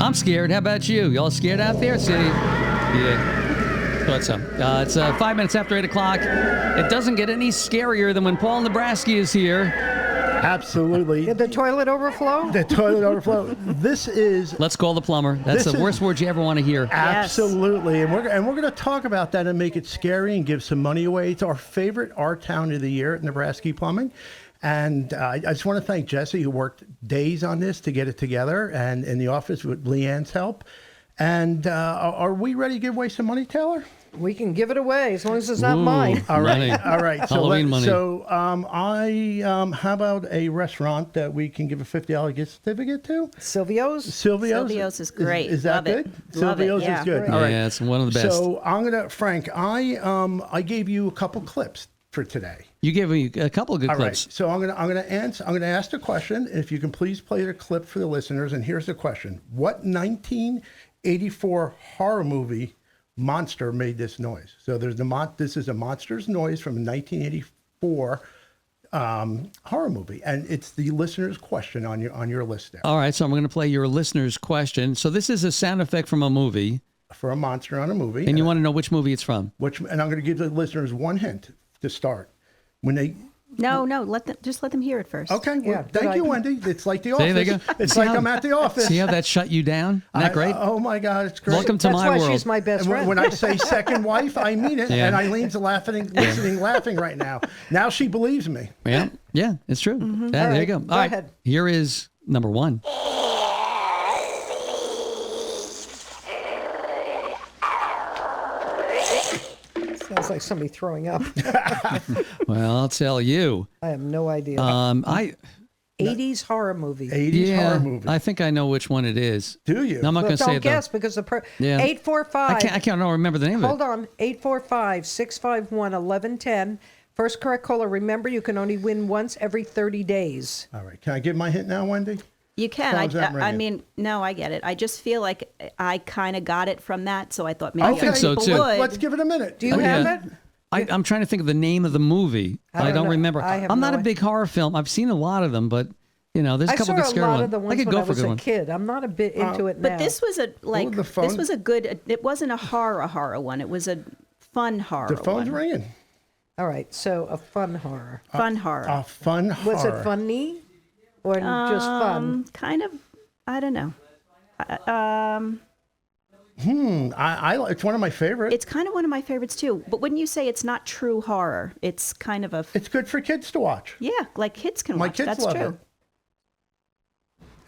I'm scared. How about you? Y'all scared out there? See? Yeah. Thought so. It's 5 minutes after 8 o'clock. It doesn't get any scarier than when Paul Nebrasky is here. Absolutely. Did the toilet overflow? The toilet overflow. This is... Let's call the plumber. That's the worst word you ever want to hear. Absolutely. Yes. And we're going to talk about that and make it scary and give some money away. It's our favorite art town of the year at Nebrasky Plumbing. And I just want to thank Jesse, who worked days on this to get it together, and in the office with Leanne's help. And are we ready to give away some money, Taylor? We can give it away as long as it's not mine. All right. Money. All right. So Halloween money. So how about a restaurant that we can give a $50 gift certificate to? Silvio's? Silvio's is great. Is that Love good? it. Love Silvio's it. Yeah. is good. Great. All right. Yeah, it's one of the best. So Frank, I gave you a couple clips for today. You gave me a couple of good All right. clips. So I'm gonna ask the question. If you can please play the clip for the listeners. And here's the question: what 1984 horror movie monster made this noise? So this is a monster's noise from a 1984 horror movie, and it's the listener's question on your list there. All right, so I'm going to play your listener's question. So this is a sound effect from a movie. For a monster on a movie. And you want to know which movie it's from? And I'm going to give the listeners one hint to start. When they No, let them hear it first. Okay, well, Yeah, thank you, Wendy. It's like the See, office. there you go. It's See like how- I'm at the office. See how that shut you down? Isn't that great? Oh my God, it's great. Welcome to That's my why world. she's my best And friend. when I say second wife, I mean it. Yeah. And Eileen's listening right now. Now she believes me. Yeah, it's true. Mm-hmm. There you go. Go All right, ahead. here is number one. Sounds like somebody throwing up. Well, I'll tell you. I have no idea. 80s horror movie. 80s horror movie. I think I know which one it is. Do you? No, I'm not Well, going to say don't it though. guess because the Yeah. 845. I can't remember the name Hold of it. on. 845-651-1110. First correct caller. Remember, you can only win once every 30 days. All right. Can I give my hint now, Wendy? You can. Phone's not I ringing. mean, no, I get it. I just feel like I kind of got it from that, so I thought maybe I think other so, people too. would. Let's give it a minute. Do you have it? I'm trying to think of the name of the movie. I don't know. remember. I have I'm not no a big horror film. I've seen a lot of them, but there's a I couple saw good a scary lot ones. of the I ones could when go I for a was good a one. kid. I'm not a bit into it now. But this was a the phone- this was a good. It wasn't a horror one. It was a fun horror. The phone's one. ringing. All right, so a fun horror. Fun horror. A fun horror. Was it funny or just fun? Kind of. I don't know. It's one of my favorites. It's kind of one of my favorites too. But wouldn't you say it's not true horror? It's kind of a It's good for kids to watch. like kids can My watch. kids That's love true. it.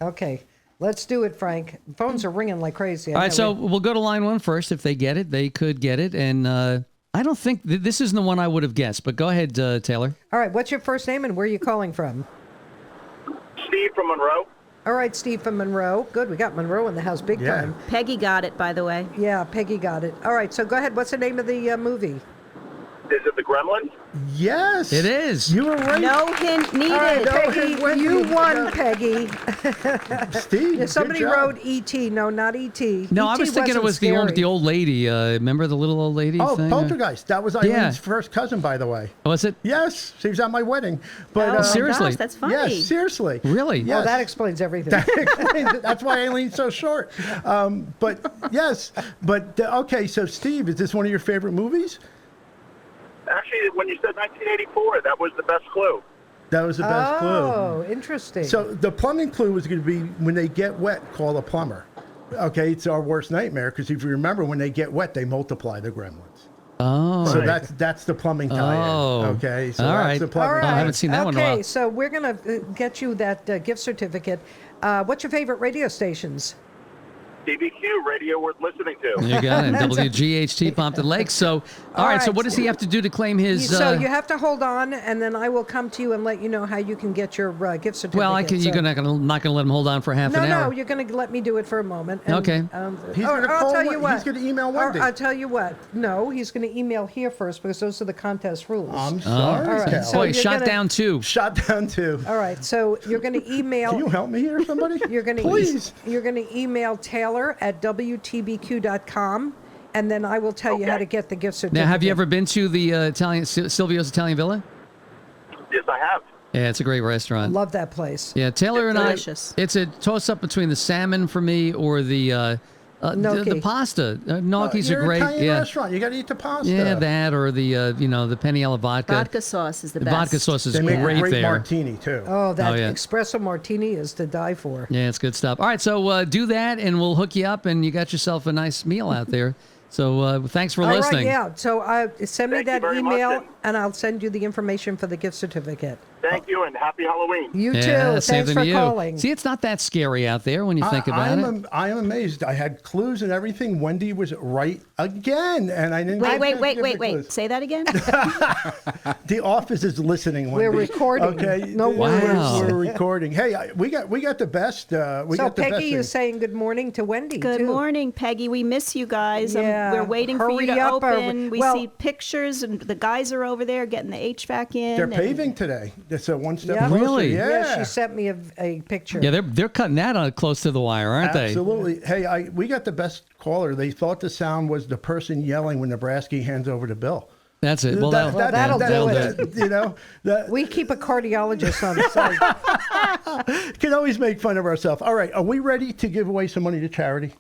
Okay, let's do it, Frank. Phones are ringing like crazy. All right, so we'll go to line one first. If they get it, they could get it. And I don't think this isn't the one I would have guessed. But go ahead, Taylor. All right, what's your first name and where are you calling from? Steve from Monroe. All right, Steve from Monroe. Good, we got Monroe in the house big Yeah. time. Peggy got it, by the way. Yeah, Peggy got it. All right, so go ahead. What's the name of the movie? Is it the Gremlin? Yes. It is. You were right. No hint needed. All right, no, Peggy, it went- you won, Peggy. Steve, good Somebody job. wrote E.T. No, not E.T. No, I E.T. was thinking it wasn't was the one with scary. the old lady. Remember the little old lady Oh, thing? Poltergeist. That was Eileen's first cousin, by the way. Was it? Yes, she was at my wedding. But Oh my seriously? gosh, that's funny. yes, seriously. Really? Yes. Oh, that explains everything. That explains it. That's why Eileen's so short. But yes, okay. So Steve, is this one of your favorite movies? Actually, when you said 1984, that was the best clue. That was the best clue. Oh, interesting. So the plumbing clue was going to be when they get wet, call a plumber. Okay, it's our worst nightmare because if you remember, when they get wet, they multiply the gremlins. Oh. So that's the plumbing tie-in. Oh. Okay, so All that's right. the plumbing. All right. I haven't seen that one in a Okay, while. so we're going to get you that gift certificate. What's your favorite radio stations? WTBQ, radio worth listening to. You got it. WGHT Pompton Lake. So, all right. So, right. what does he have to do to claim his? So you have to hold on, and then I will come to you and let you know how you can get your gift certificate. well, you're So- not going to let him hold on for half an hour. No, you're going to let me do it for a moment. And, Okay. He's or gonna I'll call tell Wen- you what. he's gonna email Or Wendy. I'll tell you what. No, he's going to email here first because those are the contest rules. I'm sorry. All right, Cal. so Boy, you're shot gonna- down two. Shot down too. All right, so you're going to email. Can you help me here, somebody? You're going to please. You're going to email Taylor at WTBQ.com, and then I will tell you how to get the gift certificate. Now, have you ever been to the Silvio's Italian Villa? Yes, I have. Yeah, it's a great restaurant. Love that place. Yeah, Taylor and Delicious. I. It's a toss-up between the salmon for me or the Gnocchi. pasta. Gnocchis You're are great. an Italian Yeah, restaurant. You got to eat the pasta. yeah, that or the the peniella vodka. Vodka sauce is the best. Vodka sauce is They make great a great there. martini too. Oh, that Oh, yeah. espresso martini is to die for. Yeah, it's good stuff. All right, so do that, and we'll hook you up, and you got yourself a nice meal out there. So thanks for All listening. right, yeah. So send me Thank you that very much, email, and I'll send you the information for the gift certificate. Thank you, and happy Halloween. You Yeah, too. same Thanks thing for to you. calling. See, it's not that scary out there when you think about it. I am amazed. I had clues and everything. Wendy was right again, and I didn't. Wait. Say that again. The office is listening. Wendy. We're recording. Okay. No worries. We're recording. Hey, we got the best. We So got the best Peggy thing. is saying good morning to Wendy. Good too. morning, Peggy. We miss you guys. Yeah. We're waiting for you Hurry to up, open. We well- see pictures, and the guys are over there getting the HVAC in. They're and- paving today. It's a one step Yeah. closer. Really? Yeah. She sent me a picture. Yeah, they're cutting that on close to the wire, aren't they? Absolutely. Hey, we got the best caller. They thought the sound was the person yelling when Nebrasky hands over to Bill. That's it. Well, that'll do it. You know, We keep a cardiologist on the site. can always make fun of ourselves. All right, are we ready to give away some money to charity?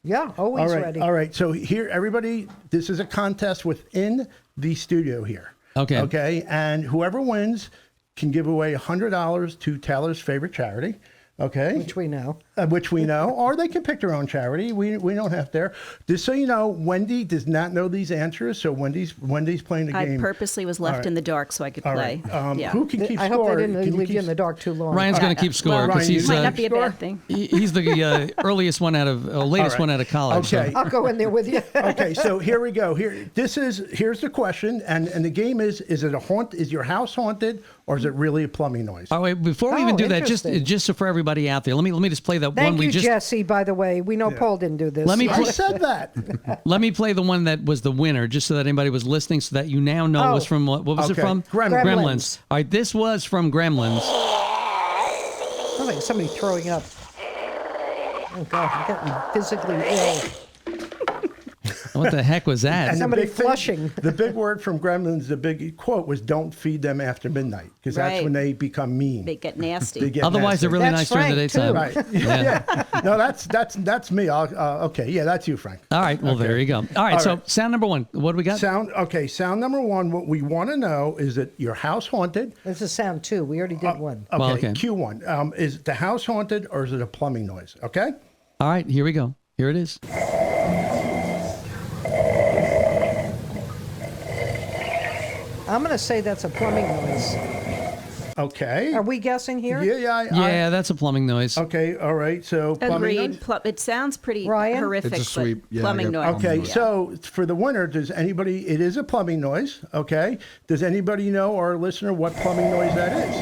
Yeah, always All right, ready. all right. So here, everybody, this is a contest within the studio here. Okay. Okay, and whoever wins can give away $100 to Taylor's favorite charity. Okay. Which we know. Which we know, or they can pick their own charity. We don't have to. Just so you know, Wendy does not know these answers, so Wendy's playing the I game. purposely was left All right. in the dark so I could All play. right. Yeah. Who can keep I score? hope they Can didn't leave you keep- in the dark too long. Ryan's going to keep score Well, because Ryan, he's you Might not be a score? bad thing. he's the earliest one out of latest right. one out of college. Okay. I'll go in there with you. Okay, so here we go. Here's the question, and the game is it is your house haunted, or is it really a plumbing noise? All right, before we Oh, even do that, interesting. just so for everybody out there, let me just play that one Thank we you, just Jesse, by the way. We know Paul didn't do this. Let me I said that. let me play the one that was the winner, just so that anybody was listening, so that you now know it was from what was it Okay. from? Gremlins. All right, this was from Gremlins. Sounds like somebody throwing up. Oh, God, I'm getting physically ill. What the heck was that? And the Somebody big thing- flushing. The big word from Gremlins, the big quote was, "Don't feed them after midnight," because that's Right. when they become mean. They get nasty. They get Otherwise, they're nasty. really That's nice during the Frank, daytime. too. Right. Yeah. No, that's me. Okay. Yeah, that's you, Frank. All right. Well, there you go. All right. All So, right. sound number one. What do we got? Sound number one. What we want to know is that your house haunted. This is sound two. We already did one. Okay. Well, okay. Q1. Is the house haunted or is it a plumbing noise? Okay. All right. Here we go. Here it is. I'm going to say that's a plumbing noise. Okay. Are we guessing here? Yeah. Yeah, that's a plumbing noise. Okay. All right. So plumbing Agreed. noise? It sounds pretty Ryan? horrific. It's a sweep. But Yeah, I plumbing got noise. Okay, Yeah. so for the winner, does anybody? It is a plumbing noise. Okay, does anybody know, our listener, what plumbing noise that is?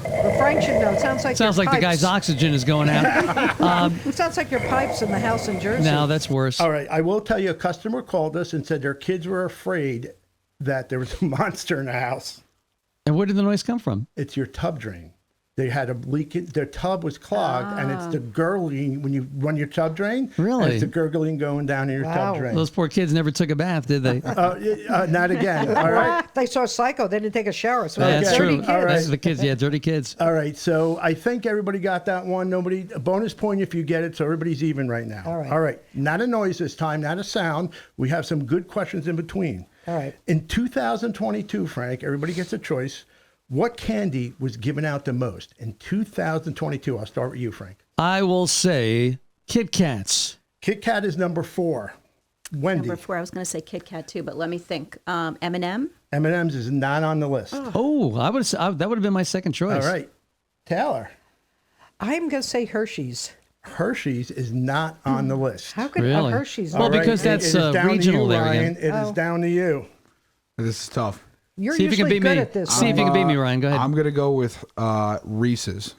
Well, Frank should know. It sounds like Sounds your like the pipes. guy's oxygen is going out. It sounds like your pipes in the house in Jersey. No, that's worse. All right, I will tell you, a customer called us and said their kids were afraid that there was a monster in the house. And where did the noise come from? It's your tub drain. They had a leak. Their tub was clogged, and it's the gurgling when you run your tub drain. Really? And it's the gurgling going down in your Wow. tub drain. Those poor kids never took a bath, did they? Not again. All right. They saw Psycho. They didn't take a shower. So That's they're dirty true. kids. All right. That's the kids. Yeah, dirty kids. All right, so I think everybody got that one. Nobody, a bonus point if you get it, so everybody's even right now. All right. Not a noise this time, not a sound. We have some good questions in between. All right. In 2022, Frank, everybody gets a choice. What candy was given out the most in 2022? I'll start with you, Frank. I will say Kit Kats. Kit Kat is number 4. Wendy. Number 4. I was going to say Kit Kat too, but let me think. M&M. M&M's is not on the list. Oh, that would have been my second choice. All right. Taylor. I'm going to say Hershey's. Hershey's is not on the list. How could Really? a Hershey's Well, not? All right, because that's, it is down regional to you, there again. Ryan. It is down to you. This is tough. You're See if you can usually beat good me. at this. See if you can beat me, Ryan. Go ahead. I'm gonna go with Reese's.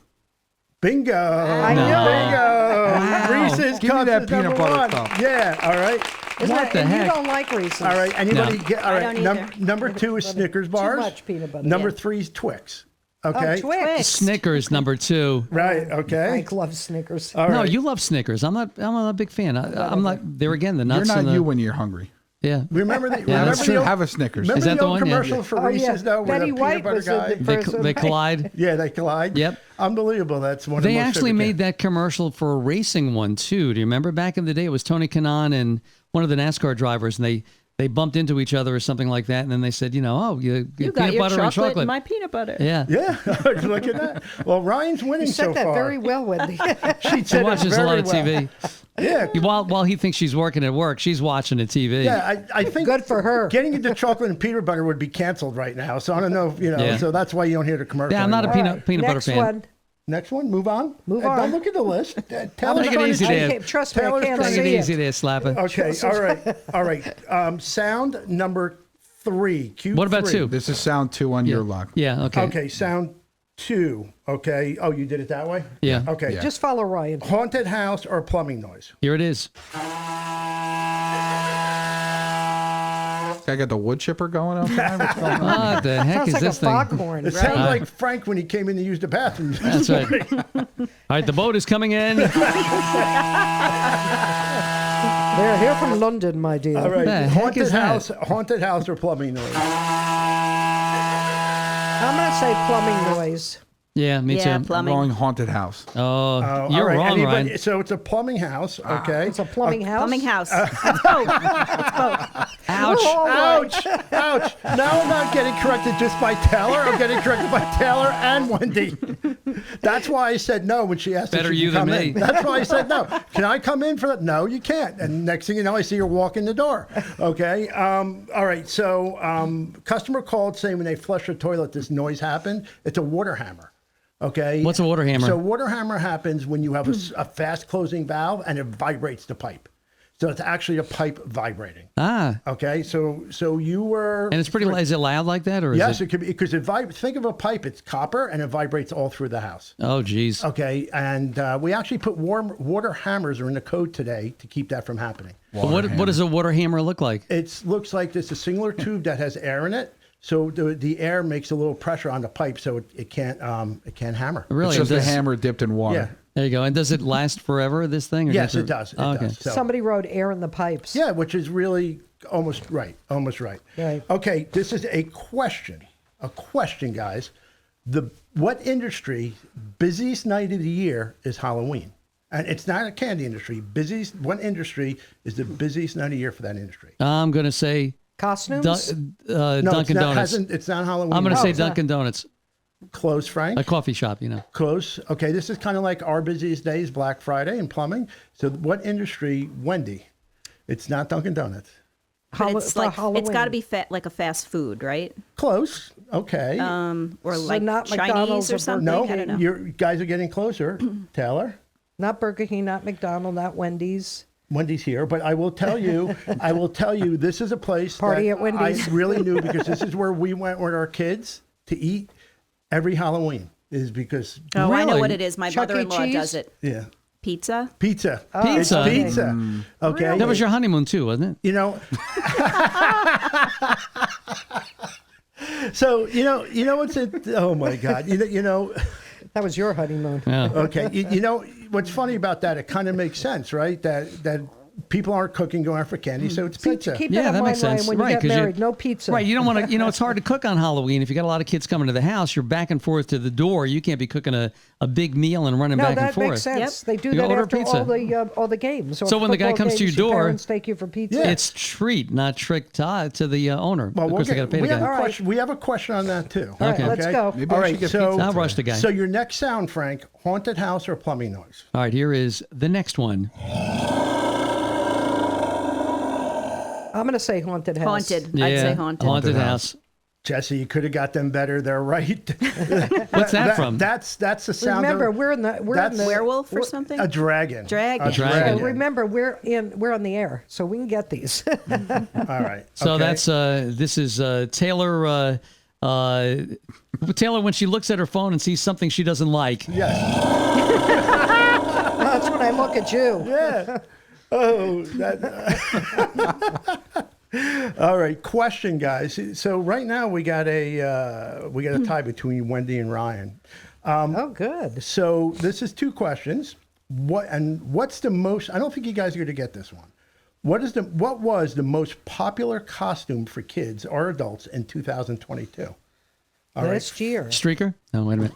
Bingo. I No. Bingo. Reese's Give me Cups that is peanut number butter 1. cup. Yeah, all right. Isn't What that- the and heck? You don't like Reese's. All right. Anybody No. get all I right. don't either. Number 2 is Snickers bars. much peanut butter. Number Yeah. 3 is Twix. Oh, Okay. Twix. Snickers number 2. Right, okay. Frank loves Snickers. All No, right. you love Snickers. I'm not a big fan. I'm not there again. The nuts. You're not and the, you when you're hungry. Yeah. Remember the Yeah, remember that's the true. old, Have a Snickers. remember Is that the the old one? Yeah. commercial for Oh, yeah. Reese's though, Betty with the White peanut butter was in guy? the They, person, they right? collide. Yeah, they collide. Yep. Unbelievable. That's one of They the most actually favorite made things. that commercial for a racing one too. Do you remember back in the day? It was Tony Kanaan and one of the NASCAR drivers, and they bumped into each other or something like that. And then they said, you You peanut got your butter chocolate and chocolate. and my peanut butter. Yeah. Yeah, look at that. Well, Ryan's winning You said so that far. very well, Wendy. She He said it watches a very lot of well. TV. Yeah, While he thinks she's working at work, she's watching the TV. yeah. I think Good for her. Getting into chocolate and peanut butter would be canceled right now. So I don't know, if, Yeah. So that's why you don't hear the commercial. Yeah, I'm not a anymore. peanut butter Next fan. one. Next one, move on. Move Don't on. look at the list. Take Taylor's it trying easy to there. Okay, trust me, I Taylor's can't trying Take to it see easy it. there, Slapper. Okay, all right. Sound number 3. Cue What about 3. 2? This is sound 2 on your lock. Yeah, okay. Okay, sound 2. Okay. Oh, you did it that way? Yeah. Okay. Yeah. Just follow Ryan. Haunted house or plumbing noise? Here it is. I got the wood chipper going outside. What's going on? What the heck Sounds is like a this thing? foghorn. It sounds like Frank when he came in to use the bathroom. That's right. All right, the boat is coming in. They're here from London, my dear. All right. The heck is that? Haunted house or plumbing noise? I'm going to say plumbing noise. Yeah, me Yeah, too. plumbing. Going haunted house. Oh, All you're right, wrong, anybody- Ryan. So it's a plumbing house, okay? It's a plumbing house. Plumbing house. It's both. It's both. Ouch. Ouch! Ouch! Now I'm not getting corrected just by Taylor. I'm getting corrected by Taylor and Wendy. That's why I said no when she asked. Better if she you could than come me. in. That's why I said no. Can I come in for that? No, you can't. And next thing you know, I see her walk in the door. Okay. All right. So, customer called saying when they flush a toilet, this noise happened. It's a water hammer. Okay. What's a water hammer? So water hammer happens when you have a fast closing valve and it vibrates the pipe. So it's actually a pipe vibrating. Ah, Okay, so you were. and it's pretty. Is it loud like that, or is Yes, it? it could be because think of a pipe. It's copper and it vibrates all through the house. Oh, geez. Okay, and we actually put water hammers are in the code today to keep that from happening. What does a water hammer look like? It looks like this a singular tube that has air in it. So the air makes a little pressure on the pipe, so it can't hammer. Really? It's just a Does- hammer dipped in water. Yeah. There you go. And does it last forever? This thing? Or Yes, it does. It Oh, okay. does. So, Somebody wrote air in the pipes. yeah, which is really almost right. Almost right. Right. Okay, this is a question. A question, guys. What industry busiest night of the year is Halloween? And it's not a candy industry. What industry is the busiest night of the year for that industry? I'm going to say Costumes? No, Dunkin' it's not, Donuts. It's not Halloween. I'm going to say it's not. Dunkin' Donuts, Close, Frank. a coffee shop. Close. Okay, this is kind of like our busiest days, Black Friday and plumbing. So what industry, Wendy? It's not Dunkin' Donuts. But it's for like Halloween. it's got to be like a fast food, right? Close. Okay. Or So like not Chinese McDonald's or or something. no, I don't know. you guys are getting closer. Taylor? Not Burger King, not McDonald's, not Wendy's. Wendy's here, but I will tell you, this is a place Party that at Wendy's. I really knew because this is where we went with our kids to eat every Halloween. Is because Oh, I know Really? what it is. My Chuck E. mother-in-law Cheese? does it. yeah, Pizza. pizza, Pizza? It's pizza. Okay, That was your honeymoon too, wasn't it? you know. So you know what's it? Oh my God, you know. That was your honeymoon. Yeah. Okay, you know what's funny about that? It kind of makes sense, right? That people aren't cooking, going out for candy, so it's pizza. Keep Yeah, that in that mind, makes sense. Ryan, when Right, you 'cause get you- married. No pizza. Right. You don't want to, it's hard to cook on Halloween. If you got a lot of kids coming to the house, you're back and forth to the door. You can't be cooking a big meal and running No, back and that forth. makes sense. Yep. They do You that order after pizza. all the games. Or So when the guy football comes to games, your door- parents take you for pizza. Yeah. It's treat, not trick to the owner. Well, of course, they got to pay the we have guy. a question. We have a question on that too. All right, Okay. let's go. Maybe All I right, should get so pizza I'll rush today. the guy. So your next sound, Frank, haunted house or plumbing noise? All right, here is the next one. I'm going to say haunted house. Haunted. Yeah, I'd say haunted. Haunted house. Jesse, you could have got them better. They're right. What's that from? That's the sound. Remember, of, we're in the that's- Werewolf or something? a dragon. Dragon. A Dragon. So remember, we're on the air, so we can get these. All right. So okay. that's this is Taylor. Taylor, when she looks at her phone and sees something she doesn't like. Yes. That's when I look at you. Yeah. Oh, that. All right. Question, guys. So right now we got a tie between Wendy and Ryan. Oh, good. So this is two questions. What's the most? I don't think you guys are going to get this one. What was the most popular costume for kids or adults in 2022? All right. Last year. Streaker? No, wait a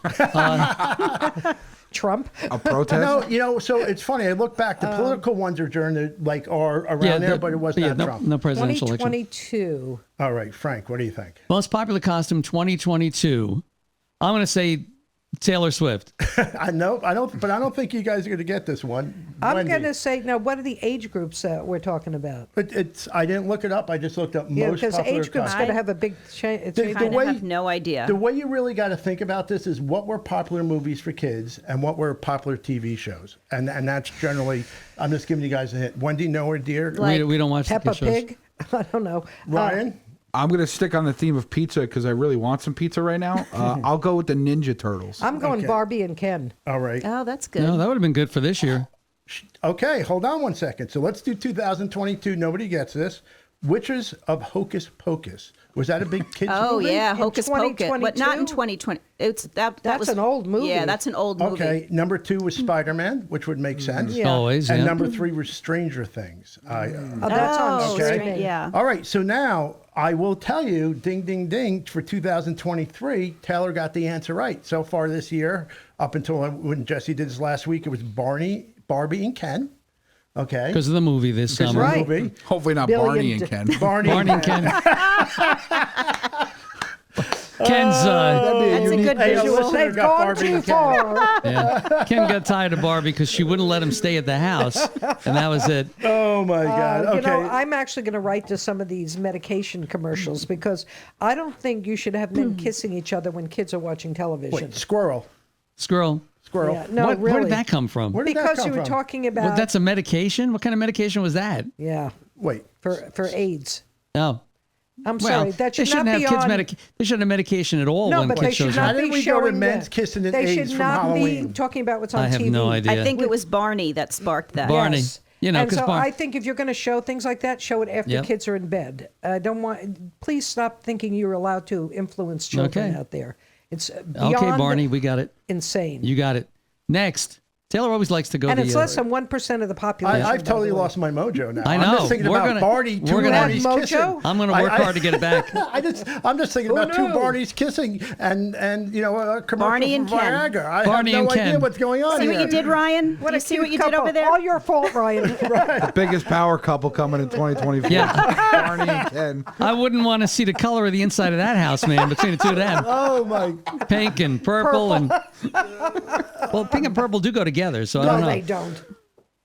minute. Trump. A protest? No, so it's funny. I look back. The political ones are during are around there, but it was not Trump. No presidential election. 2022. All right, Frank, what do you think? Most popular costume 2022. I'm going to say Taylor Swift. I know, I don't think you guys are going to get this one. I'm Wendy. going to say, now, what are the age groups that we're talking about? But I didn't look it up. I just looked up Yeah, most because popular age group's costumes. going to have a big change. The I way- have no idea. The way you really got to think about this is what were popular movies for kids and what were popular TV shows. And that's generally, I'm just giving you guys a hint. Wendy, know or dear? We don't watch Peppa the shows. Pig? I don't know. Ryan? I'm going to stick on the theme of pizza because I really want some pizza right now. I'll go with the Ninja Turtles. I'm going Okay. Barbie and Ken. All right. Oh, that's good. No, that would have been good for this year. Okay, hold on one second. So let's do 2022. Nobody gets this. Witches of Hocus Pocus. Was that a big kids Oh movie? yeah, In Hocus Pocus, but not in 2020. That That's was an old movie. Yeah, that's an old movie. Okay, number 2 was Spider-Man, which would make sense. Yeah. Always, And yeah. number 3 was Stranger Things. Oh, that's on Oh, Okay. streaming. yeah. All right, so now I will tell you, ding, ding, ding, for 2023, Taylor got the answer right. So far this year, up until when Jesse did this last week, it was Barbie, and Ken. Okay. Because of the movie this Because of summer. the Right. movie. Hopefully not Billion Barney and d- Ken. Barney, Barney and Ken. Ken's That's a good Hey, a visual. listener They've got gone Barbie too and Ken. far. Ken got tired of Barbie because she wouldn't let him stay at the house, and that was it. Oh, my God. You Okay. know, I'm actually going to write to some of these medication commercials because I don't think you should have men kissing each other when kids are watching television. Wait, squirrel. Squirrel. Yeah, no, What, really. Where did that come from? Where did that Because come you were from? talking about Well, that's a medication? What kind of medication was that? yeah Wait. for AIDS. Oh. I'm Well, sorry, that they should shouldn't not have be kids on. they shouldn't have medication at all No, when but they kids should shows not are. How did be we go to showing men's the- kissing and They AIDS should from not Halloween? be talking about what's on I have TV. no idea. I think it was Barney that sparked that. Barney. Yes. You know, and 'cause so Bar- I think if you're going to show things like that, show it after Yep. kids are in bed. I don't want. Please stop thinking you're allowed to influence children Okay. out there. It's beyond Okay, Barney, we got it. insane. You got it. Next. Taylor always likes to go and the it's less than 1% of the population. I've by totally the way. lost my mojo now. I I'm know. just thinking We're about gonna- Barney, we're two gonna- Barneys Mojo? kissing. I'm going to work hard to get it back. I'm just thinking Who about two knew? Barneys kissing and a commercial Barney for and Ken. Viagra. I Barney have and no idea Ken. what's going on See here. what you did, Ryan? What Do you a see cute what you did couple. over there? All your fault, Ryan. The biggest power couple coming in 2024. Yeah. Barney and Ken. I wouldn't want to see the color of the inside of that house, man, between the two of them. Oh my! Pink and purple. And well, pink and purple do go together, so I No, don't know. they don't.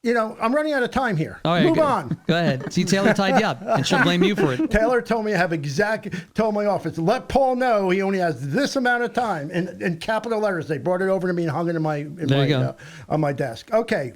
You know, I'm running out of time here. All right, Move go, on. Go ahead. See, Taylor tied you up, and she'll blame you for it. Taylor told me I have told my office, let Paul know he only has this amount of time. In capital letters, they brought it over to me and hung it There you go. on my desk. Okay.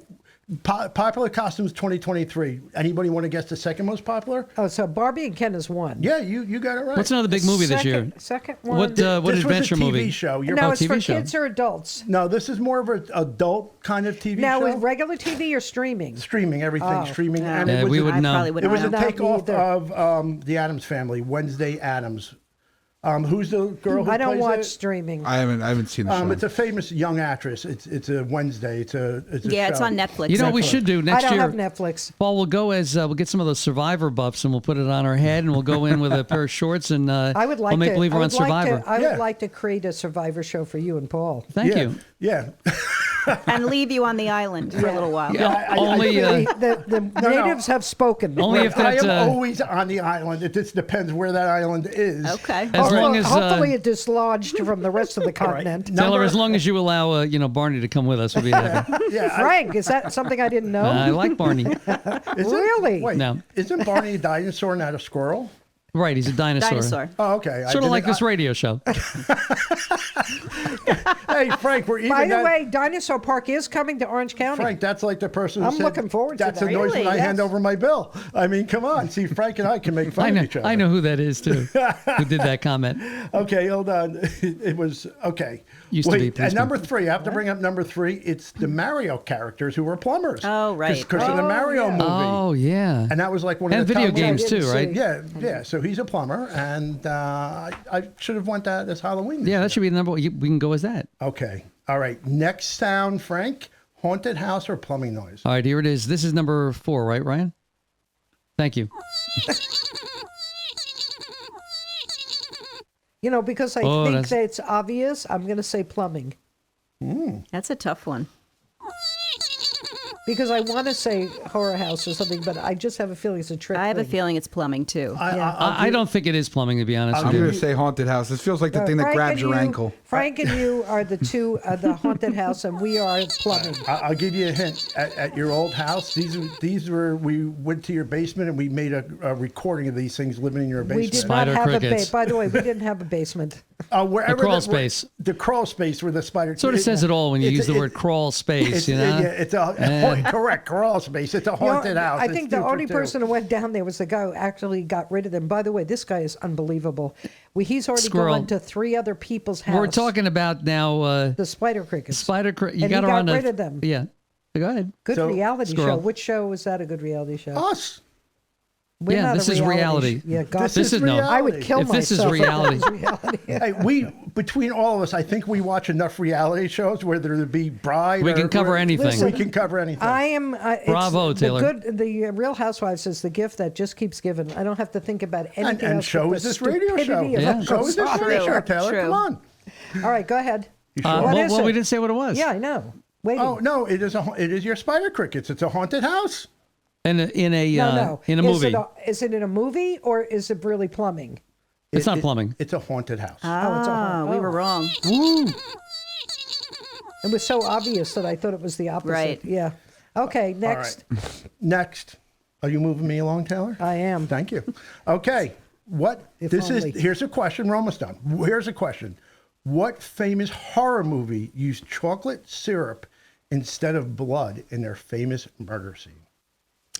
Popular costumes 2023. Anybody want to guess the second most popular? Oh, so Barbie and Ken is one. Yeah, you got it right. What's another big movie this year? Second one. What This adventure was a TV movie? show. no, it's TV for show. kids or adults. No, this is more of an adult kind of TV Now, show. is regular TV or streaming? Streaming, everything Oh. streaming. Yeah. And Yeah, it was we a- would I know. probably It wouldn't was a know. Not takeoff either. of the Addams Family, Wednesday Addams. Who's the girl who I don't plays watch it? streaming. I haven't seen the show. It's a famous young actress. It's a Wednesday. It's a Yeah, it's show. on Netflix. You know what we should do I next don't year? have Netflix. Paul, we'll go as we'll get some of those Survivor buffs and we'll put it on our head and we'll go in with a pair of shorts and I would like we'll make to. believe we're I on would like Survivor. to- I Yeah. would like to create a Survivor show for you and Paul. Thank Yeah, you. Yeah. And leave you on the island for a little while. Yeah, I- only The natives have spoken. only if I that am always on the island. It just depends where that island is. Okay. as long as Hopefully it dislodged from the rest of the continent. No. Taylor, number- as long as you allow Barney to come with us, we'll be happy. Yeah. Frank, is that something I didn't know? I like Barney. Isn't- Really? Wait, No. isn't Barney a dinosaur, not a squirrel? Right, he's a dinosaur. Dinosaur. Oh, okay. Sort of like this radio show. Hey, Frank, we're even. By the that- way, Dinosaur Park is coming to Orange County. Frank, that's like the person who I'm said, looking forward to that's that. the noise when Really? I hand Yes. over my bill. I mean, come on. See, Frank and I can make fun I of know. each other. I know who that is too. Who did that comment? Okay, hold on. It was okay. Used to be, Wait, please and do. number 3, I have to bring up number 3. It's the Mario characters who were plumbers. Oh, right. Because of the Oh, Mario yeah. movie. Oh yeah. And that was like one And of the video top games ones. too, didn't right? see. Yeah. So he's a plumber, and I should have went that as Halloween. this Yeah, year. that should be the number. We can go as that. Okay. All right. Next sound, Frank. Haunted house or plumbing noise? All right, here it is. This is number 4, right, Ryan? Thank you. You know, because I Oh, think that's- that it's obvious, I'm going to say plumbing. That's a tough one. Because I want to say horror house or something, but I just have a feeling it's a trick. I have a thing. feeling it's plumbing too. I don't think it is plumbing, to be honest I'm with going you. to say haunted house. This feels like the thing that Frank grabs and your you- ankle. Frank and you are the two, the haunted house, and we are plumbing. I'll give you a hint. At your old house, these were, we went to your basement and we made a recording of these things living in your We basement. did Spider not have a crickets. basement. By the way, we didn't have a basement. Wherever crawl the- space. The crawl space where the spider. Sort of says it all when you use the word crawl space, you know? Yeah, it's correct crawl space. It's a haunted house. I It's think the stupid, only too. person who went down there was the guy who actually got rid of them. By the way, this guy is unbelievable. He's already Squirrel. gone to 3 other people's house. We're talking about now the spider crickets. you And got he her got on rid of them. Yeah. Go ahead. Good So- reality Squirrel. show. Which show was that? A good reality show? Us. We're Yeah, not a this is reality. Yeah, God, This is no. I would reality. kill If this is myself. reality. This is reality. Hey, between all of us, I think we watch enough reality shows, whether it be Bride. We or- can cover or- anything. We can cover anything. I am. It's Bravo, Taylor. The Real Housewives is the gift that just keeps giving. I don't have to think about anything and else. so but is the this radio show. stupidity of Yeah. it. So is this Sorry. radio show, Taylor. True. Come on. All right, go ahead. Well, What is we it? didn't say what it was. Yeah, I know. Waiting. Oh no, it is your spider crickets. It's a haunted house. In a no. in a Is movie. Is it in a movie or is it really plumbing? It's not plumbing. It's a haunted house. it's a We were wrong. It was so obvious that I thought it was the opposite. Right. Yeah. Okay, All next. right. Next. Are you moving me along, Taylor? I am. Thank you. Okay. If only. Here's a question. We're almost done. Here's a question. What famous horror movie used chocolate syrup instead of blood in their famous murder scene?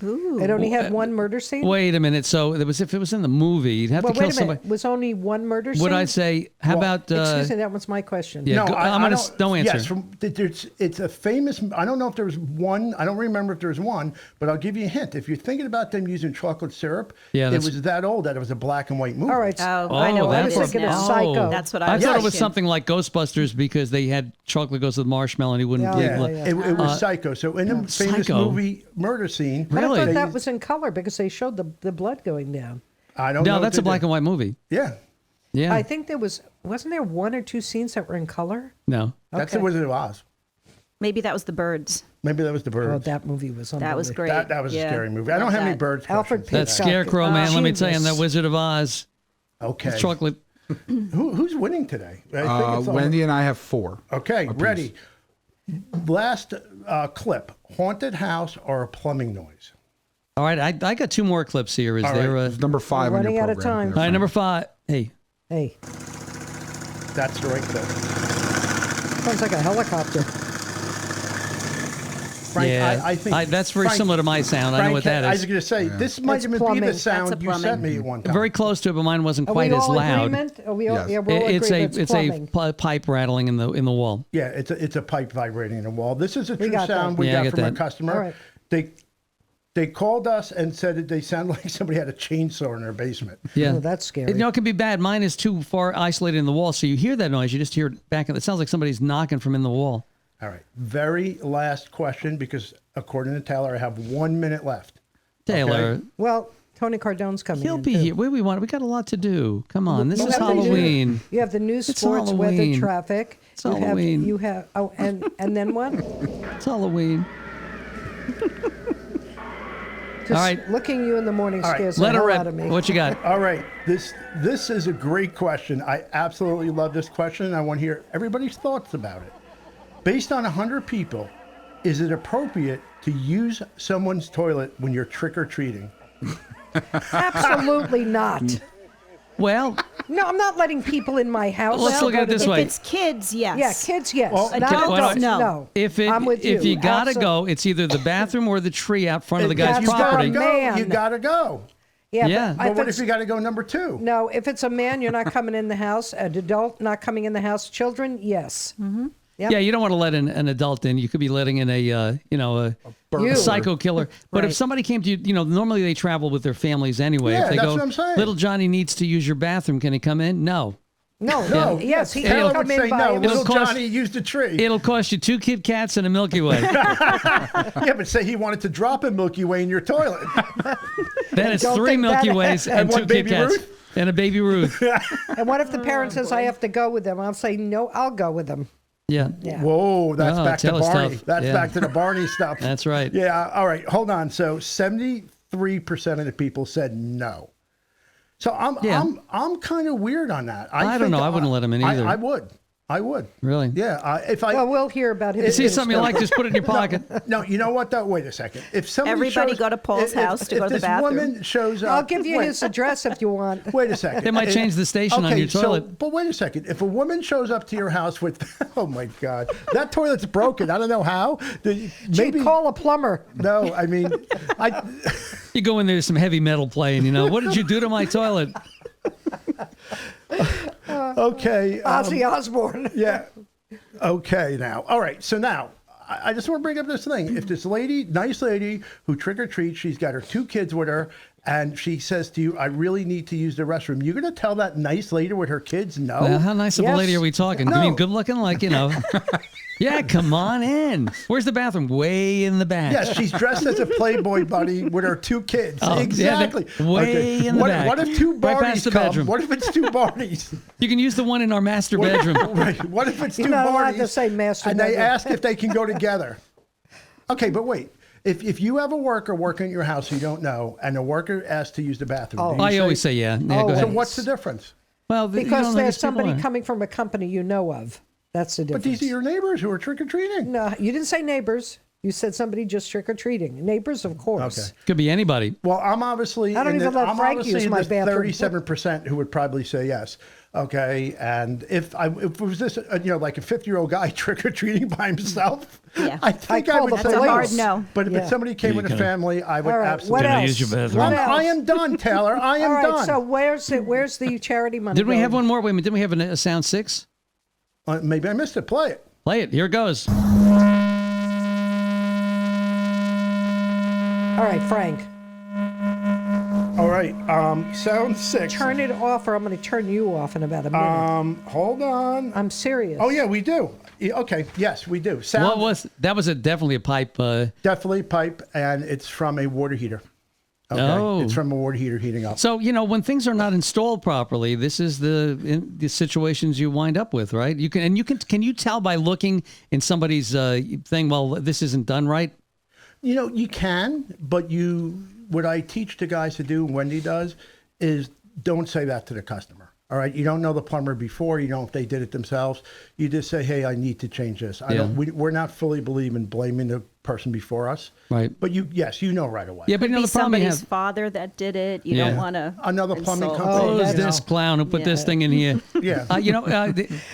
It only had one murder scene? Wait a minute. So there was if it was in the movie, you'd have Well, to kill wait a somebody. minute. Was only one murder scene? Would I say? How about? Excuse me, that was my question. Yeah. I'm gonna don't- no answer. Yes, it's a famous. I don't know if there was one. I don't remember if there was one, but I'll give you a hint. If you're thinking about them using chocolate syrup, Yeah, it that's- was that old that it was a black and white movie. All right. Oh, I know what I it was is thinking of now. Psycho. That's what I I was thought it was thinking. something like Ghostbusters because they had chocolate goes with marshmallow and he wouldn't bleed Yeah, blood. yeah. It was Psycho. So in the famous Psycho? movie murder scene, But I Really? thought they that used- was in color because they showed the blood going down. I don't know. No, if that's they a black did. and white movie. Yeah, Yeah. I think wasn't there 1 or 2 scenes that were in color? No. that's Okay. the Wizard of Oz. Maybe that was the birds. Maybe that was the birds. Oh, that movie was That was unbelievable. great. That was Yeah. a scary movie. I don't Love have any that. birds. Alfred questions. That Hitchcock. scarecrow man, let me tell you, and that genius. Wizard of Oz. Okay. Chocolate. Who's winning today? I think it's all- Wendy and I have 4. Okay, apiece. ready. Last clip: haunted house or a plumbing noise? All right, I got 2 more clips here. Is All there right. a It's number 5 on running your out of program. time. all right, number 5. Hey. Hey, That's the right clip. sounds like a helicopter. Frank, Yeah, I think that's very Frank- similar to my sound. I know Frank, what that I was is. going to say this might It's even be plumbing. the That's sound a you sent plumbing. me at one time. Very close to it, but mine wasn't Are quite we as all in loud. agreement? Are we all, Yes. yeah, we're all It's agreement. it's plumbing. a pipe rattling in the wall. Yeah, it's a pipe vibrating in the wall. This is a true got that. sound we Yeah, I got get from a that. customer. All right. They called us and said that they sound like somebody had a chainsaw in their basement. Yeah, Oh, that's scary. You know, it can be bad. Mine is too far isolated in the wall, so you hear that noise. You just hear it back. It sounds like somebody's knocking from in the wall. All right, very last question because according to Taylor, I have 1 minute left. Taylor, Okay. Well, Tony Cardone's coming he'll in, be too. here. We want. We got a lot to do. Come on, this You is have the news- Halloween. You have the news, It's sports, weather, Halloween. traffic. It's you Halloween. Have, you have and then what? It's Halloween. Just All right. looking you in the morning All right, scares Let the her hell out rip. of me. What you got? All right, this is a great question. I absolutely love this question. I want to hear everybody's thoughts about it. Based on 100 people, is it appropriate to use someone's toilet when you're trick or treating? Absolutely not. Well, No, I'm not letting people in my house. Let's look at it this if way. it's kids, yes. Yeah, kids, yes. Well, not adults, adults, no. no. if I'm with you gotta Absol- go, it's either the bathroom or the tree out front of the guy's That's you gotta property. not a go. man. You gotta go. Yeah, Yeah. but But what it's- if you gotta go number 2? No, if it's a man, you're not coming in the house. An adult not coming in the house. Children, yes. Mm-hmm. Yep. Yeah, you don't want to let an adult in. You could be letting in a You. psycho killer. But if Right. somebody came to you, normally they travel with their families anyway. Yeah, if they that's go, what I'm saying. little Johnny needs to use your bathroom. Can he come in? No. No. Yes, he Taylor can would come say in by no. himself. Little cost- Johnny used a tree. It'll cost you 2 Kit Kats and a Milky Way. Yeah, but say he wanted to drop a Milky Way in your toilet. Then it's Don't 3 think Milky that- Ways And and one 2 Kit Baby Kats. Ruth? And a Baby Ruth. And what if the parent says, I have to go with them? I'll say, no, I'll go with them. Yeah. Yeah. Whoa, that's Oh, back to Taylor's Barney. tough. That's Yeah. back to the Barney stuff. That's right. Yeah. All right. Hold on. So 73% of the people said no. So I'm kind of weird on that. I don't know. I wouldn't let him in either. I would. Really? Yeah. If I Well, we'll hear about his. See something you like, just put it in your pocket. no, you know what though? Wait a second. If somebody Everybody shows, go to Paul's house to go to the this bathroom. woman shows up. I'll give you wait, his address if you want. Wait a second. They might change the station on your toilet. But wait a second. If a woman shows up to your house with, oh my God, that toilet's broken. I don't know how. Maybe Call a plumber. No, I mean, You go in there, there's some heavy metal playing, what did you do to my toilet? okay. Ozzy Osbourne. Yeah. Okay. Now. All right. So now I just want to bring up this thing. If this lady, nice lady who trick or treats, she's got her 2 kids with her, and she says to you, I really need to use the restroom. You're going to tell that nice lady with her kids no? Now, how nice of a Yes. lady are we talking? No. I mean, good looking, Yeah, come on in. Where's the bathroom? Way in the back. Yes, she's dressed as a Playboy bunny with her 2 kids. Oh, yeah, exactly. way in the what, back. What if 2 Right past Barneys the come? bedroom. What if it's 2 Barneys? You can use the one in our master bedroom. Right. What if it's 2 You're not allowed Barneys? to say master and they bedroom. ask if they can go together. Okay, but wait. If you have a worker working at your house you don't know, and the worker asks to use the bathroom, do you I always say yeah. Yeah, go Oh, ahead. So what's the difference? Well, you Because don't know there's these people somebody are. coming from a company you know of. That's the But difference. these are your neighbors who are trick or treating. No, you didn't say neighbors. You said somebody just trick or treating. Neighbors, of course. Okay. Could be anybody. Well, I'm obviously. I don't in even the, let I'm Frank obviously use in my the bathroom. 37% who would probably say yes. Okay, and if it was this, like a 50-year-old guy trick or treating by himself, Yeah. I think I call would the say That's a police. hard no. But if Yeah. it's somebody came with a kinda- family, I would All right. absolutely. What Can I else? use your bathroom? What I else? am done, Taylor. I am All right. done. So where's the charity money? Didn't we have going? one more? Wait a minute. Didn't we have a sound 6? Maybe I missed it. Play it. Play it. Here it goes. All right, Frank. All right. Sound 6. Turn it off, or I'm going to turn you off in about a minute. Hold on. I'm serious. Oh yeah, we do. Okay. Yes, we do. Sound. What was that? Was definitely a pipe? Definitely pipe, and it's from a water heater. Okay. Oh. It's from a water heater heating up. So when things are not installed properly, this is the situations you wind up with, right? Can you tell by looking in somebody's thing? Well, this isn't done right. You can, but what I teach the guys to do, Wendy does, is don't say that to the customer. All right, you don't know the plumber before. You don't know if they did it themselves. You just say, "Hey, I need to change this." We're not fully believing blaming the person before us. Right. But you know right away. Yeah, but Be the problem you somebody's have. father that did it. You Yeah. don't want to. Another plumbing company. Oh, that's- this clown who put this Yeah. thing in here. Yeah.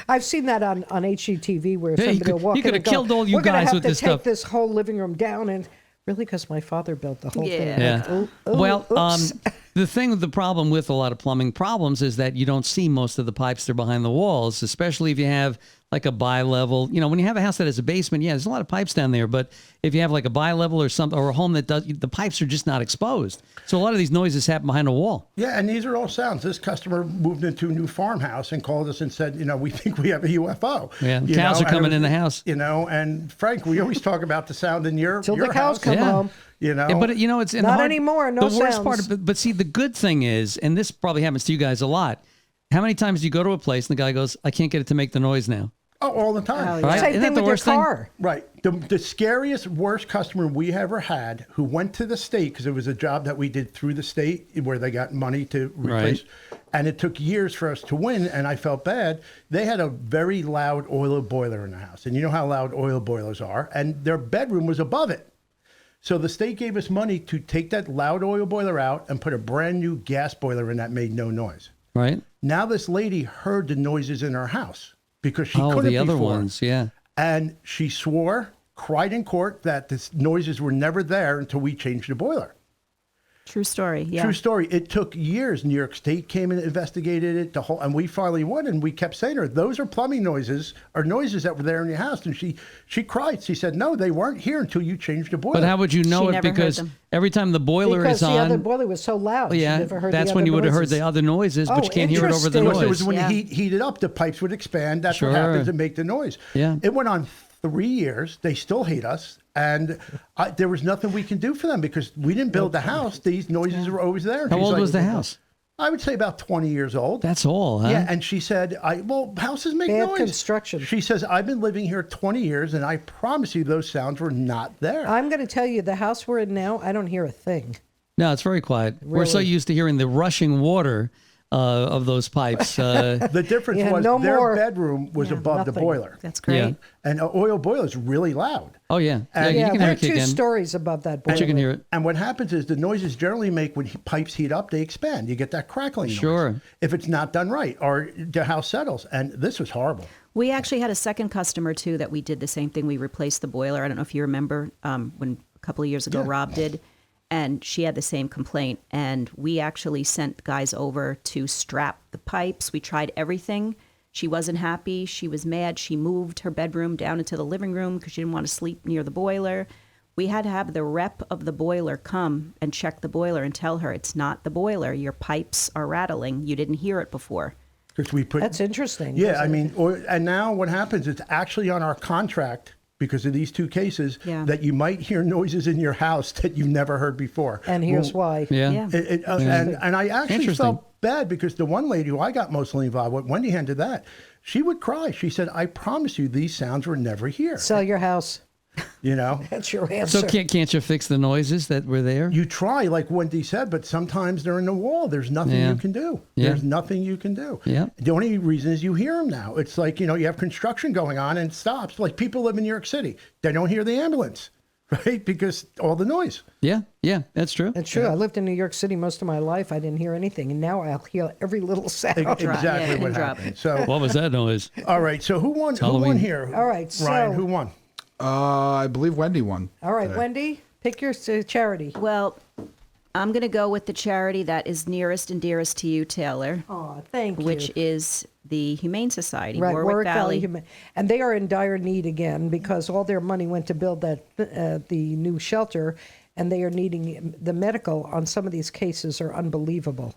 I've seen that on HGTV where Yeah, you somebody will could- walk you in could and have killed all you we're gonna guys have with to this take stuff." this whole living room down, and really because my father built the whole thing. Yeah. Like, oh, Well, oops. the problem with a lot of plumbing problems is that you don't see most of the pipes that are behind the walls, especially if you have like a bi-level. When you have a house that has a basement, there's a lot of pipes down there. But if you have like a bi-level or a home that does, the pipes are just not exposed. So a lot of these noises happen behind a wall. Yeah, and these are all sounds. This customer moved into a new farmhouse and called us and said, we think we have a UFO. Yeah, cows are coming in the house. And Frank, we always talk about the sound in your Till your the cows house. come Yeah. home. Yeah, but it's Not anymore, no The worst part, sounds. but see, the good thing is, and this probably happens to you guys a lot. How many times do you go to a place and the guy goes, "I can't get it to make the noise now"? Oh, all the time. Oh, yeah. Right? Same Isn't thing that the with your worst thing? car. Right. The scariest, worst customer we ever had who went to the state, because it was a job that we did through the state where they got money to replace. Right. And it took years for us to win, and I felt bad. They had a very loud oil boiler in the house. And you know how loud oil boilers are. And their bedroom was above it. So the state gave us money to take that loud oil boiler out and put a brand new gas boiler in that made no noise. Right? Now this lady heard the noises in her house because she couldn't the other before. ones, yeah. And she swore, cried in court that the noises were never there until we changed the boiler. True story. Yeah. True story. It took years. New York State came and investigated it. And we finally won. And we kept saying to her, "Those are plumbing noises, or noises that were there in your house." And she cried. She said, "No, they weren't here until you changed the boiler." But how would you know She it? never heard Because them. every time the boiler Because is the other on, boiler was so loud. She yeah, never heard that's the when other you would have heard noises. the other noises, but Oh, you can't hear it over the interesting. It was noise. when Yeah. the heat heated up, the pipes would expand. That's Sure. what happens to make the noise. Yeah. It went on 3 years. They still hate us. And there was nothing we can do for them because we didn't build the house. These noises were always there. How She's old like, was the house? I would say about 20 years old. That's all, huh? Yeah, and she said, well, houses make Bad noise. construction. She says, I've been living here 20 years, and I promise you those sounds were not there. I'm going to tell you, the house we're in now, I don't hear a thing. No, it's very quiet. We're so Really? used to hearing the rushing water of those pipes. The difference Yeah, was no their more. bedroom was above the nothing. boiler. That's great. Yeah. And an oil boiler is really loud. Oh, yeah. And- you Yeah, can hear we're it kick 2 in. stories above that boiler. But you can hear it. And what happens is the noises generally make when pipes heat up, they expand. You get that crackling noise. Sure. If it's not done right or the house settles. And this was horrible. We actually had a second customer too that we did the same thing. We replaced the boiler. I don't know if you remember when a couple of years ago Rob did, and she had the same complaint. And we actually sent guys over to strap the pipes. We tried everything. She wasn't happy. She was mad. She moved her bedroom down into the living room because she didn't want to sleep near the boiler. We had to have the rep of the boiler come and check the boiler and tell her it's not the boiler. Your pipes are rattling. You didn't hear it before. Because we put. That's interesting. Yeah, isn't I it? mean, and now what happens, it's actually on our contract because of these 2 cases Yeah. that you might hear noises in your house that you've never heard before. And here's why. Yeah. And I actually Interesting. felt bad because the one lady who I got mostly involved with, Wendy handled that. She would cry. She said, "I promise you, these sounds were never here." Sell your house. You know, That's your answer. So can't you fix the noises that were there? you try, like Wendy said, but sometimes they're in the wall. There's nothing Yeah. you can do. Yeah. There's nothing you can do. Yeah. The only reason is you hear them now. It's like, you have construction going on and it stops. Like people live in New York City. They don't hear the ambulance, right? Because all the noise. Yeah, that's true. It's true. I lived in New York City most of my life. I didn't hear anything, and now I'll hear every little sound. Exactly what drop. happened. So, What was that noise? all right. So who won? Who Halloween. won here? All right, Ryan, so- who won? I believe Wendy won. All right, Wendy, pick your charity. Well, I'm going to go with the charity that is nearest and dearest to you, Taylor, Oh, thank you. which is the Humane Society, Right, Warwick Valley. And they are in dire need again because all their money went to build that the new shelter, and they are needing the medical on some of these cases are unbelievable,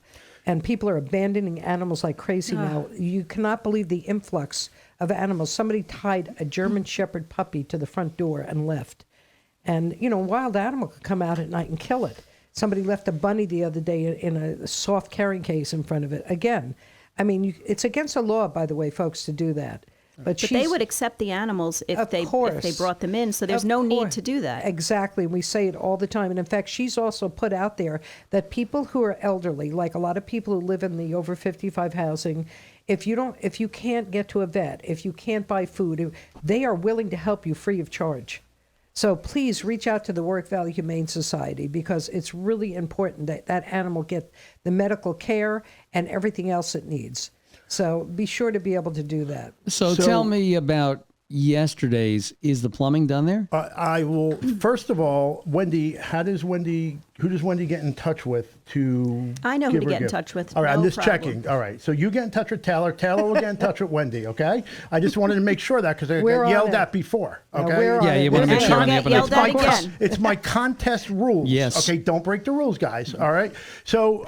and people are abandoning animals like crazy now. You cannot believe the influx of animals. Somebody tied a German Shepherd puppy to the front door and left, and a wild animal could come out at night and kill it. Somebody left a bunny the other day in a soft carrying case in front of it. Again, I mean, it's against the law, by the way, folks, to do that. But They would accept the animals if Of they course. brought them in, so there's Of no need course. to do that. Exactly. We say it all the time. And in fact, she's also put out there that people who are elderly, like a lot of people who live in the over 55 housing, if you can't get to a vet, if you can't buy food, they are willing to help you free of charge. So please reach out to the Warwick Valley Humane Society because it's really important that that animal get the medical care and everything else it needs. So be sure to be able to do that. So tell me about yesterday's. Is the plumbing done there? I will. First of all, Wendy, who does Wendy get in touch with to? I know who give to her a get in gift? touch with. All right, I'm No just problem. checking. All right, so you get in touch with Taylor. Taylor will get in touch with Wendy. Okay. I just wanted to make sure that because I We're got on yelled it. at before. Now, Okay. we're on Yeah, you it. want to make And sure you'll on the get up and yelled up. at again. It's my contest rules. Yes. Okay, don't break the rules, guys. All right. So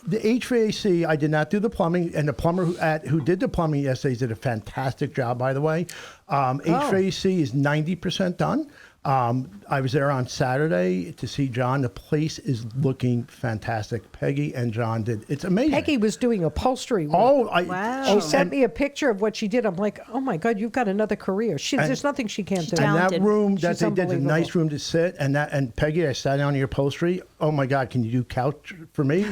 the HVAC, I did not do the plumbing, and the plumber who did the plumbing yesterday did a fantastic job, by the way. HVAC is 90% done. I was there on Saturday to see John. The place is looking fantastic. Peggy and John did. It's amazing. Peggy was doing upholstery work. Oh, Wow. She sent me a picture of what she did. I'm like, oh my God, you've got another career. There's nothing she can't do. And that talented. room that She's they did, a unbelievable. nice room to sit, and Peggy, I sat down in your upholstery. Oh my God, can you do couch for me?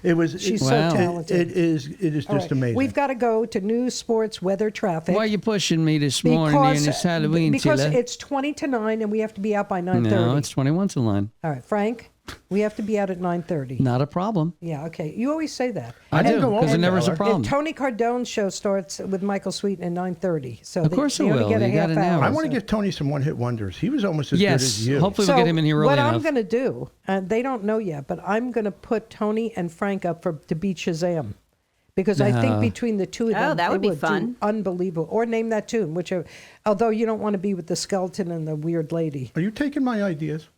It was. She's Wow. so talented. It is just All right. amazing. We've got to go to news, sports, weather, traffic. Why are you pushing me this morning and it's Halloween, because Tilla? it's 20 to 9 and we have to be out by 9:30. No, it's 21 to line. All right, Frank. We have to be out at 9:30. Not a problem. Yeah, okay. You always say that. I didn't do, go because over it never there. is a problem. Tony Cardone's show starts with Michael Sweeten at 9:30. So Of course they it only will. get a You got half an hour. hour. I want to so- give Tony some one-hit wonders. He was almost as good Yes. as you. Hopefully we'll get him in here early what enough. I'm going to do, and they don't know yet, but I'm going to put Tony and Frank up to beat Shazam. Because I think between the two of them, that would they be fun. do unbelievable. Or name that tune, whichever. Although you don't want to be with the skeleton and the weird lady. Are you taking my ideas?